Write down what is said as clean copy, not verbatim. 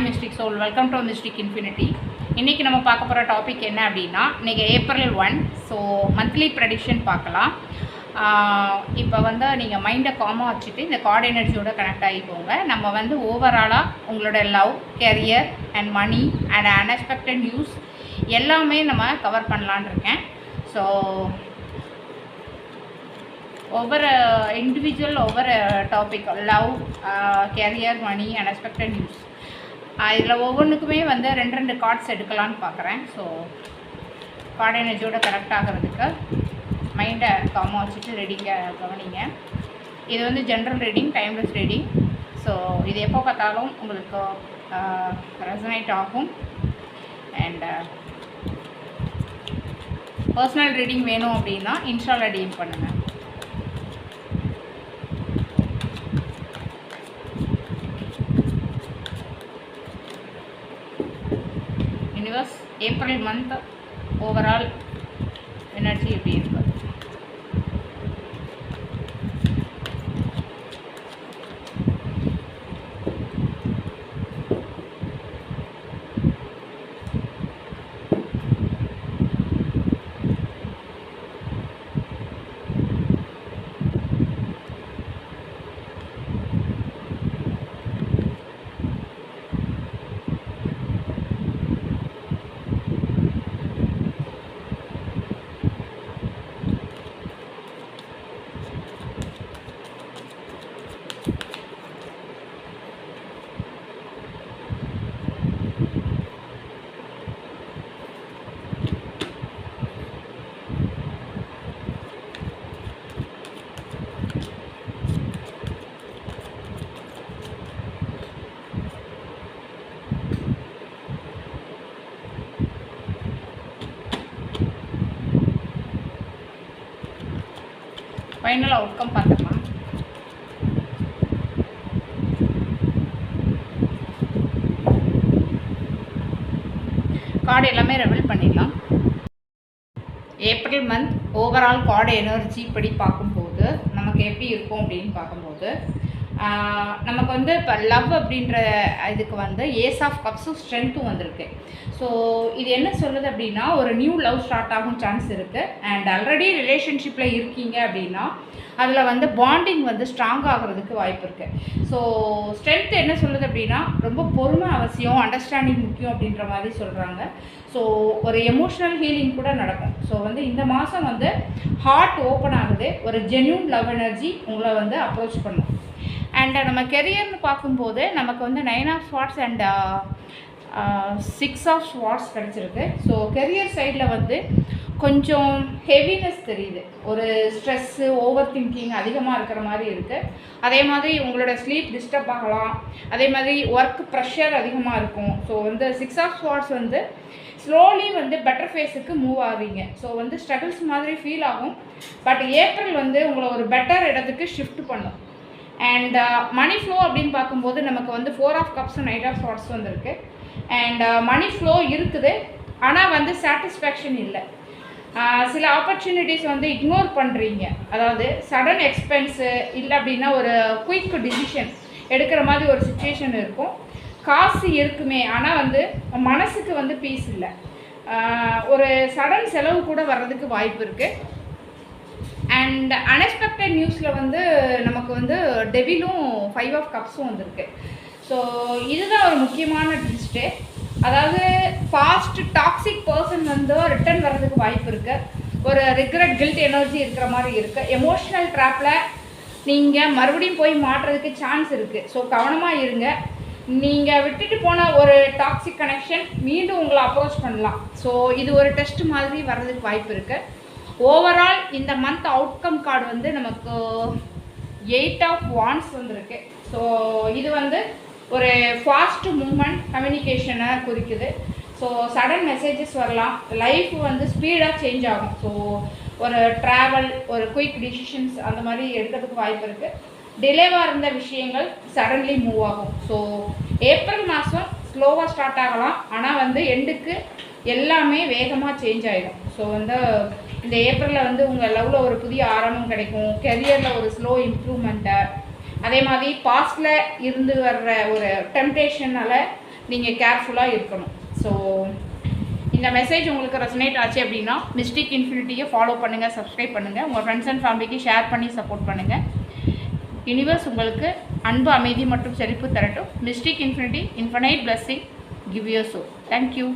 Mystic Soul. Welcome to Mystic Infinity. இன்றைக்கி நம்ம பார்க்க போகிற டாபிக் என்ன அப்படின்னா, இன்றைக்கி April 1. ஸோ மந்த்லி ப்ரெடிக்ஷன் பார்க்கலாம். இப்போ நீங்கள் மைண்டை காமாக வச்சுட்டு இந்த கார்டு எனர்ஜியோட கனெக்ட் ஆகிப்போங்க. நம்ம ஓவராலாக உங்களோட love, career and money and unexpected news எல்லாமே நம்ம கவர் பண்ணலான் இருக்கேன். ஸோ ஒவ்வொரு இண்டிவிஜுவல் ஒவ்வொரு topic, love, career, money, unexpected news, இதில் ஒவ்வொன்றுக்குமே ரெண்டு கார்ட்ஸ் எடுக்கலான்னு பார்க்குறேன். ஸோ கார்டு எனர்ஜியோட கரெக்ட் ஆகிறதுக்கு மைண்டை காமாக வச்சுட்டு ரீடிங்கை கவனிங்க. இது general reading, timeless reading. So இது எப்போ பார்த்தாலும் உங்களுக்கு ரெசனேட் ஆகும். அண்ட் பர்சனல் ரீடிங் வேணும் அப்படின்னா இன்ஸ்டாவில் டிஎம் பண்ணுங்கள். ஏப்ரல் மந்த் ஓவரால் எனர்ஜி எப்படி இருக்கு? ஃபைனல் அவுட்கம் பார்த்துக்கலாம். கார்டு எல்லாமே ரெவீல் பண்ணிடலாம். April month overall card energy படி பார்க்கும்போது நமக்கு எப்படி இருக்கும் அப்படின்னு பார்க்கும்போது, நமக்கு இப்போ லவ் அப்படின்ற இதுக்கு ஏஸ் ஆஃப் கப்ஸும் ஸ்ட்ரென்த்தும் வந்திருக்கு. ஸோ இது என்ன சொல்லுது அப்படின்னா, ஒரு நியூ லவ் ஸ்டார்ட் ஆகும் சான்ஸ் இருக்குது. அண்ட் ஆல்ரெடி ரிலேஷன்ஷிப்பில் இருக்கீங்க அப்படின்னா அதில் பாண்டிங் ஸ்ட்ராங் ஆகிறதுக்கு வாய்ப்பு இருக்குது. ஸோ ஸ்ட்ரென்த் என்ன சொல்லுது அப்படின்னா, ரொம்ப பொறுமை அவசியம், அண்டர்ஸ்டாண்டிங் முக்கியம் அப்படின்ற மாதிரி சொல்கிறாங்க. ஸோ ஒரு எமோஷ்னல் ஹீலிங் கூட நடக்கும். ஸோ இந்த மாதம் ஹார்ட் ஓப்பன் ஆகுது. ஒரு ஜென்யூன் லவ் எனர்ஜி உங்களை அப்ரோச் பண்ணும். அண்ட் நம்ம கெரியர்னு பார்க்கும்போது நமக்கு 9 of swords and 6 of swords கிடச்சிருக்கு. ஸோ கெரியர் சைடில் கொஞ்சம் ஹெவினஸ் தெரியுது. ஒரு ஸ்ட்ரெஸ்ஸு, ஓவர் திங்கிங் அதிகமாக இருக்கிற மாதிரி இருக்குது. அதே மாதிரி உங்களோட ஸ்லீப் டிஸ்டர்ப் ஆகலாம். அதே மாதிரி ஒர்க் ப்ரெஷர் அதிகமாக இருக்கும். So 6 of swords slowly better ஃபேஸுக்கு மூவ் ஆவீங்க. ஸோ ஸ்ட்ரகிள்ஸ் மாதிரி ஃபீல் ஆகும். பட் ஏப்ரல் உங்களை ஒரு பெட்டர் இடத்துக்கு ஷிஃப்ட் பண்ணும். அண்ட் மணி ஃப்ளோ அப்படின்னு பார்க்கும்போது நமக்கு 4 ஆஃப் கப்ஸும் 9 ஆஃப் ஸ்வார்ட்ஸ் வந்திருக்கு. அண்ட் மணி ஃப்ளோ இருக்குது, ஆனால் சாட்டிஸ்ஃபேக்ஷன் இல்லை. சில ஆப்பர்ச்சுனிட்டிஸ் இக்னோர் பண்ணுறீங்க. அதாவது சடன் எக்ஸ்பென்ஸு இல்லை அப்படின்னா ஒரு குயிக் டிசிஷன் எடுக்கிற மாதிரி ஒரு சுச்சுவேஷன் இருக்கும். காசு இருக்குமே, ஆனால் மனசுக்கு பீஸ் இல்லை. ஒரு சடன் செலவு கூட வர்றதுக்கு வாய்ப்பு இருக்குது. அண்ட் அன்எக்ஸ்பெக்டட் நியூஸில் நமக்கு டெவிலும் 5 ஆஃப் கப்ஸும் வந்திருக்கு. ஸோ இதுதான் ஒரு முக்கியமான ட்விஸ்ட்டு. அதாவது ஃபாஸ்ட் டாக்ஸிக் பர்சன் ரிட்டர்ன் வர்றதுக்கு வாய்ப்பு இருக்குது. ஒரு ரிக்ரெட், கில்ட் எனர்ஜி இருக்கிற மாதிரி இருக்குது. எமோஷ்னல் ட்ராப்பில் நீங்கள் மறுபடியும் போய் மாட்டுறதுக்கு சான்ஸ் இருக்குது. ஸோ கவனமாக இருங்க. நீங்கள் விட்டுட்டு போன ஒரு டாக்ஸிக் கனெக்ஷன் மீண்டும் உங்களை அப்ரோச் பண்ணலாம். ஸோ இது ஒரு டெஸ்ட் மாதிரி வர்றதுக்கு வாய்ப்பு இருக்குது. ஓவரால் இந்த மந்த் அவுட்கம் கார்டு நமக்கு 8 ஆஃப் வாண்ட்ஸ் வந்திருக்கு. ஸோ இது ஒரு ஃபாஸ்ட் மூமெண்ட், கம்யூனிகேஷனை குறிக்குது. ஸோ சடன் மெசேஜஸ் வரலாம். லைஃப் ஸ்பீடாக சேஞ்ச் ஆகும். ஸோ ஒரு ட்ராவல், ஒரு குயிக் டிசிஷன்ஸ் அந்த மாதிரி எடுக்கிறதுக்கு வாய்ப்பு இருக்குது. டிலேவாக இருந்த விஷயங்கள் சடன்லி மூவ் ஆகும். ஸோ ஏப்ரல் மாதம் ஸ்லோவாக ஸ்டார்ட் ஆகலாம், ஆனால் எண்டுக்கு எல்லாமே வேகமாக சேஞ்ச் ஆகிடும். ஸோ இந்த ஏப்ரலில் உங்கள் லவ்வில் ஒரு புதிய ஆரம்பம் கிடைக்கும். கெரியரில் ஒரு ஸ்லோ இம்ப்ரூவ்மெண்ட்டை, அதே மாதிரி பாஸ்டில் இருந்து வர்ற ஒரு டெம்டேஷனால் நீங்கள் கேர்ஃபுல்லாக இருக்கணும். ஸோ இந்த மெசேஜ் உங்களுக்கு ரெசனேட் ஆச்சு அப்படின்னா மிஸ்டிக் இன்ஃபினிட்டியை ஃபாலோ பண்ணுங்கள், சப்ஸ்கிரைப் பண்ணுங்கள், உங்கள் ஃப்ரெண்ட்ஸ் அண்ட் ஃபேமிலிக்கு ஷேர் பண்ணி சப்போர்ட் பண்ணுங்கள். யூனிவர்ஸ் உங்களுக்கு அன்பு, அமைதி மற்றும் செழிப்பு தரட்டும். Mystic Infinity, infinite blessing, give you soul. Thank you.